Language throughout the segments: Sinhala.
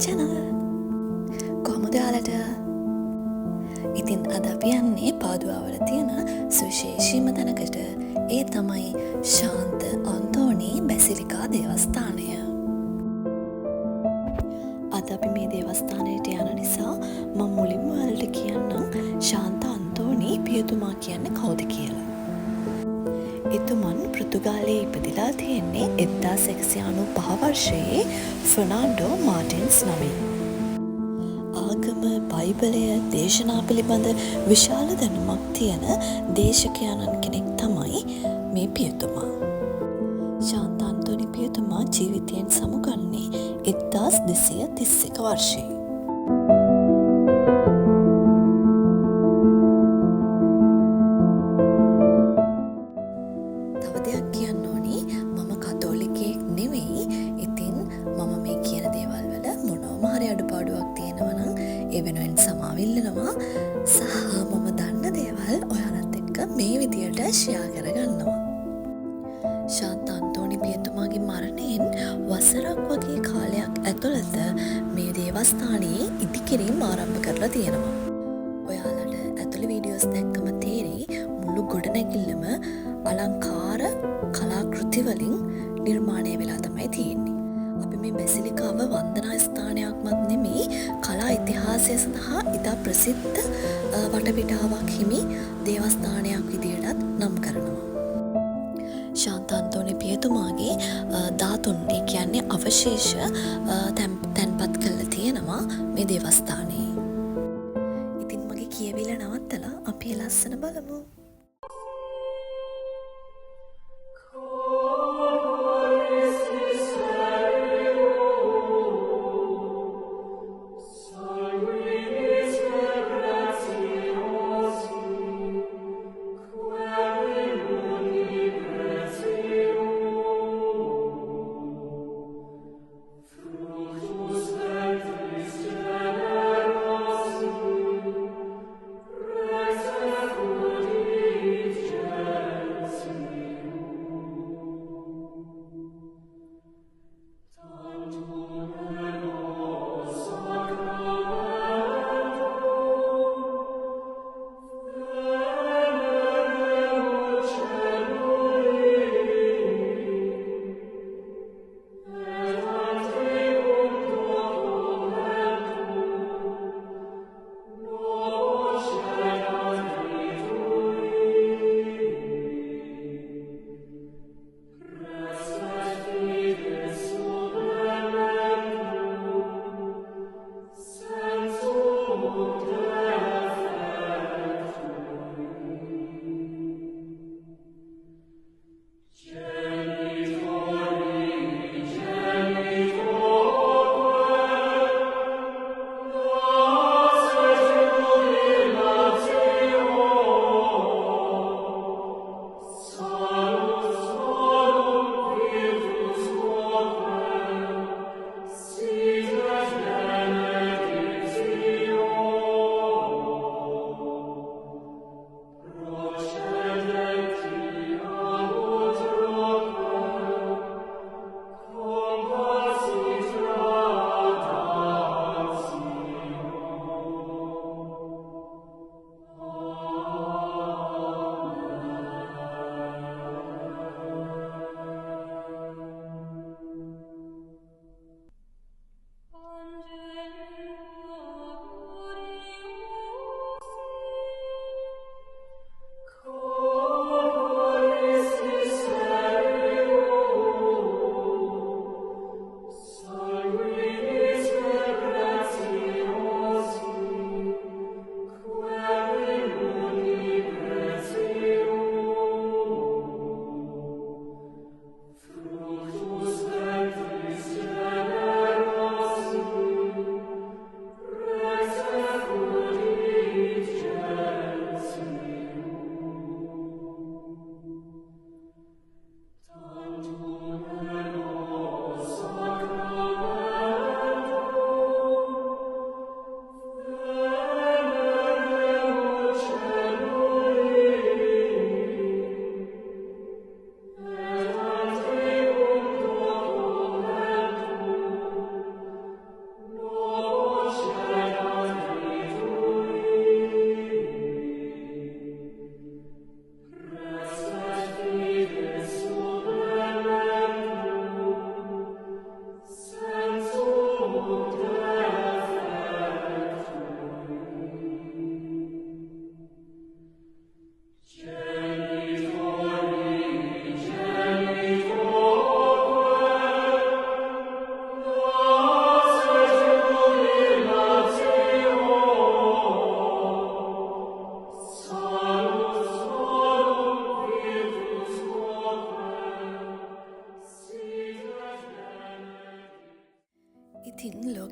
channel. කොහොමද ඔයාලට? ඉතින් අද අපි යන්නේ පාදුවාවල තියෙන සුවිශේෂීම තැනකට. ඒ තමයි ශාන්ත අන්තෝනි බැසිලිකා දේවස්ථානය. අද අපි මේ දේවස්ථානයට යන නිසා මම මුලින්ම ඔයාලට කියන්නම් ශාන්ත අන්තෝනි පියතුමා කියන්නේ කවුද කියලා. එතුමන් පෘතුගාලයේ ඉපදිලා තියෙන්නේ 1195 වර්ෂයේ ෆර්නාන්ඩෝ මාටින්ස් නමින්. ආගම, බයිබලය, දේශනා පිළිබඳ විශාල දැනුමක් තියෙන දේශකයාණන් කෙනෙක් තමයි මේ පියතුමා. ශාන්ත අන්තෝනි පියතුමා ජීවිතයෙන් සමුගන්නේ 1231 වර්ෂයේ. වෙනුවෙන් සමාවිල්ලනවා සහ මම දන්න දේවල් ඔයාලත් එක්ක මේ විදියට ෂෙයා කරගන්නවා. ශාන්ත අන්තෝනි පියතුමාගේ මරණයෙන් වසරක් වගේ කාලයක් ඇතුළත මේ දේවස්ථානයේ ඉදිකිරීම් ආරම්භ කරලා තියෙනවා. ඔයාලට ඇතුළේ වීඩියෝස් දැක්කම තේරෙයි මුළු ගොඩනැගිල්ලම අලංකාර කලාකෘති වලින් නිර්මාණය වෙලා තමයි තියෙන්නේ. අපි මේ බැසිලිකාව වන්දනා ස්ථානයක්වත් නෙමෙයි, කලා ඉතිහාසය සඳහා ඉතා ප්‍රසිද්ධ වටපිටාවක් හිමි දේවස්ථානයක් විදියටත් නම් කරනවා. ශාන්ත අන්තෝනි පියතුමාගේ ධාතුන්, ඒ කියන්නේ අවශේෂ තැන්පත් කරලා තියෙනවා මේ දේවස්ථානයේ. ඉතින් මගේ කියවිල නවත්තලා අපි ලස්සන බලමු.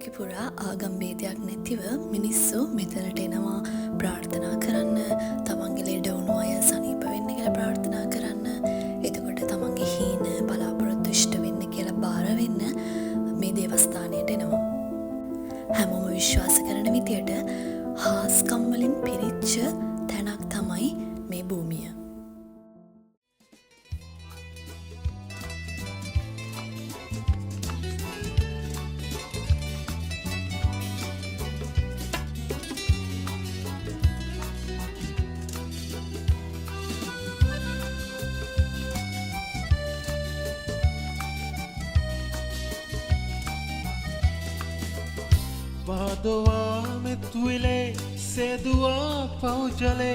ලෝකෙ පුරා ආගම් භේදයක් නැතිව මිනිස්සු මෙතනට එනවා ප්‍රාර්ථනා කරන්න, තමන්ගේ ලෙඩ වුණු අය සනීප වෙන්න කියලා ප්‍රාර්ථනා කරන්න. එතකොට තමන්ගේ හීන බලාපොරොත්තු ඉෂ්ට වෙන්න කියලා බාර වෙන්න මේ දේවස්ථානයට එනවා. හැමෝම විශ්වාස කරන විදියට හාස්කම් වලින් පිරිච්ච තැනක් තමයි මේ භූමිය. पादुआ में तुले सेदुआ पहुँचले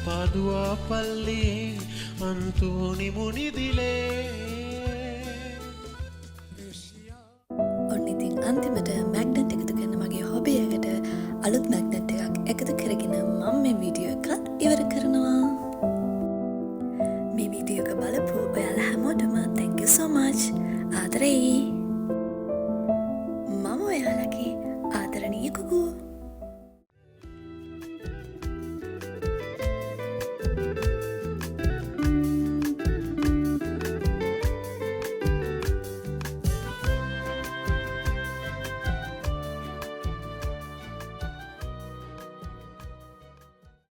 पादुआ पल्ली अंतुनि मुनि दिले. ඔන්න ඉතින් අන්තිමට මැග්නට් එකතු කරන මගේ හොබි එකට අලුත් මැග්නට් එකක් එකතු කරගෙන මම මේ වීඩියෝ එක ඉවර කරනවා. මේ වීඩියෝ එක බලපු ඔයාලා හැමෝටම thank you so much. ආදරේ.